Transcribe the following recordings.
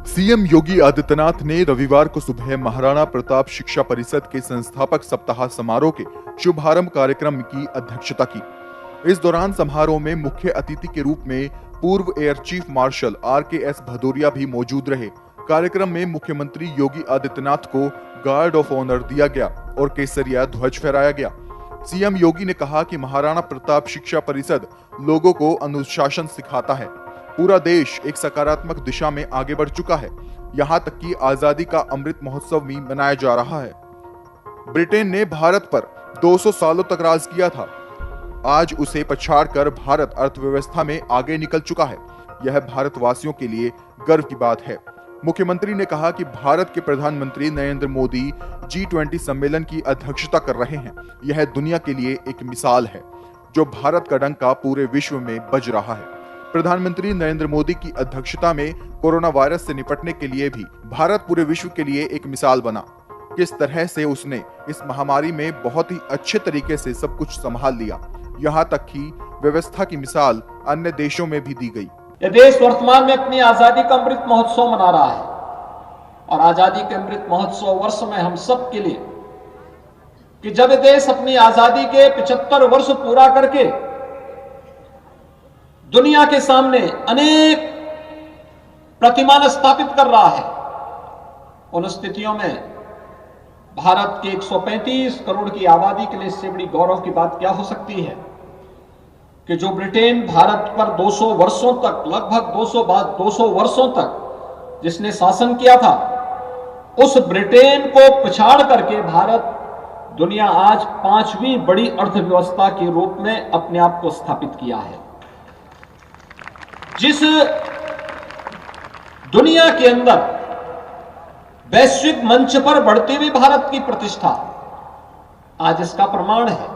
CM Yogi Adityanath ने रविवार को सुबह महाराणा प्रताप शिक्षा परिषद के संस्थापक सप्ताह समारोह के शुभारंभ कार्यक्रम की अध्यक्षता की। इस दौरान समारोह में मुख्य अतिथि के रूप में पूर्व air chief marshal RKS Bhadauria भी मौजूद रहे। कार्यक्रम में मुख्यमंत्री योगी आदित्यनाथ को गार्ड ऑफ ऑनर दिया गया और केसरिया ध्वज फहराया गया। सीएम योगी ने कहा कि महाराणा प्रताप शिक्षा परिषद लोगों को अनुशासन सिखाता है। पूरा देश एक सकारात्मक दिशा में आगे बढ़ चुका है। यहाँ तक कि आजादी का अमृत महोत्सव भी मनाया जा रहा है। ब्रिटेन ने भारत पर 200 सालों तक राज किया था। आज उसे पछाड़कर भारत अर्थव्यवस्था में आगे निकल चुका है। यह भारतवासियों के लिए गर्व की बात है। मुख्यमंत्री ने कहा कि भारत के प्रधानमंत्री नरेंद्र मोदी G20 सम्मेलन की अध्यक्षता कर रहे हैं। यह दुनिया के लिए एक मिसाल है, जो भारत का डंका पूरे विश्व में बज रहा है। प्रधानमंत्री नरेंद्र मोदी की अध्यक्षता में कोरोना वायरस से निपटने के लिए भी भारत पूरे विश्व के लिए एक मिसाल बना। किस तरह से उसने इस महामारी में बहुत ही अच्छे तरीके से सब कुछ संभाल लिया। यहाँ तक कि व्यवस्था की मिसाल अन्य देशों में भी दी गई। यह देश वर्तमान में अपनी आजादी का अमृत महोत्सव मना रहा है और आजादी के अमृत महोत्सव वर्ष में हम सब के लिए कि जब देश अपनी आजादी के 75 वर्ष पूरा करके दुनिया के सामने अनेक प्रतिमान स्थापित कर रहा है, उन स्थितियों में भारत के 135 करोड़ की आबादी के लिए इससे बड़ी गौरव की बात क्या हो सकती है कि जो ब्रिटेन भारत पर 200 वर्षों तक, लगभग 200 वर्षों तक जिसने शासन किया था, उस ब्रिटेन को पछाड़ करके भारत दुनिया आज 5वीं बड़ी अर्थव्यवस्था के रूप में अपने आप को स्थापित किया है। जिस दुनिया के अंदर वैश्विक मंच पर बढ़ती हुई भारत की प्रतिष्ठा आज इसका प्रमाण है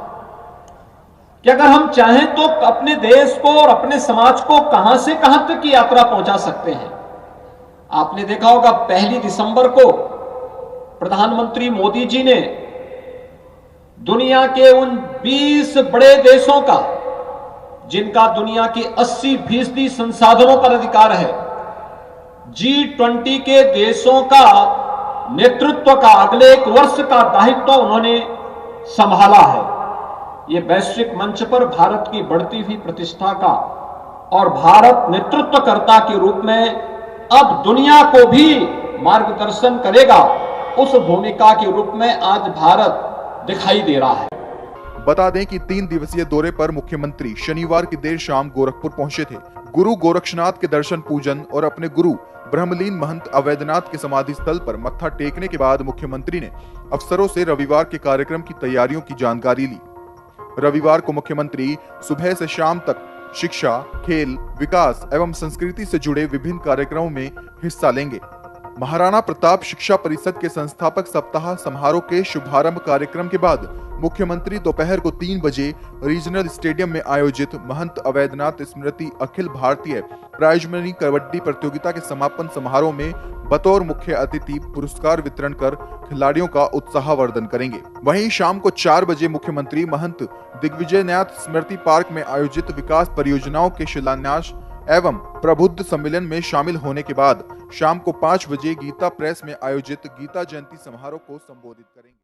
कि अगर हम चाहें तो अपने देश को और अपने समाज को कहां से कहां तक की यात्रा पहुंचा सकते हैं। आपने देखा होगा 1 दिसंबर को प्रधानमंत्री मोदी जी ने दुनिया के उन 20 बड़े देशों का, जिनका दुनिया के 80% संसाधनों पर अधिकार है, G20 के देशों का नेतृत्व का अगले 1 वर्ष का दायित्व उन्होंने संभाला है। ये वैश्विक मंच पर भारत की बढ़ती हुई प्रतिष्ठा का और भारत नेतृत्वकर्ता के रूप में अब दुनिया को भी मार्गदर्शन करेगा, उस भूमिका के रूप में आज भारत दिखाई दे रहा है। बता दें कि 3 दिवसीय दौरे पर मुख्यमंत्री शनिवार की देर शाम गोरखपुर पहुंचे थे। गुरु गोरक्षनाथ के दर्शन पूजन और अपने गुरु ब्रह्मलीन महंत अवैधनाथ के समाधि स्थल पर मत्था टेकने के बाद मुख्यमंत्री ने अफसरों से रविवार के कार्यक्रम की तैयारियों की जानकारी ली। रविवार को मुख्यमंत्री सुबह से शाम तक शिक्षा, खेल, विकास एवं संस्कृति से जुड़े विभिन्न कार्यक्रमों में हिस्सा लेंगे। महाराणा प्रताप शिक्षा परिषद के संस्थापक सप्ताह समारोह के शुभारंभ कार्यक्रम के बाद मुख्यमंत्री दोपहर को 3 बजे रीजनल स्टेडियम में आयोजित महंत अवैधनाथ स्मृति अखिल भारतीय प्राइज मनी कबड्डी प्रतियोगिता के समापन समारोह में बतौर मुख्य अतिथि पुरस्कार वितरण कर खिलाड़ियों का उत्साहवर्धन करेंगे। वहीं शाम को 4 बजे मुख्यमंत्री महंत दिग्विजयनाथ स्मृति पार्क में आयोजित विकास परियोजनाओं के शिलान्यास एवं प्रबुद्ध सम्मेलन में शामिल होने के बाद शाम को 5 बजे गीता प्रेस में आयोजित गीता जयंती समारोह को संबोधित करेंगे।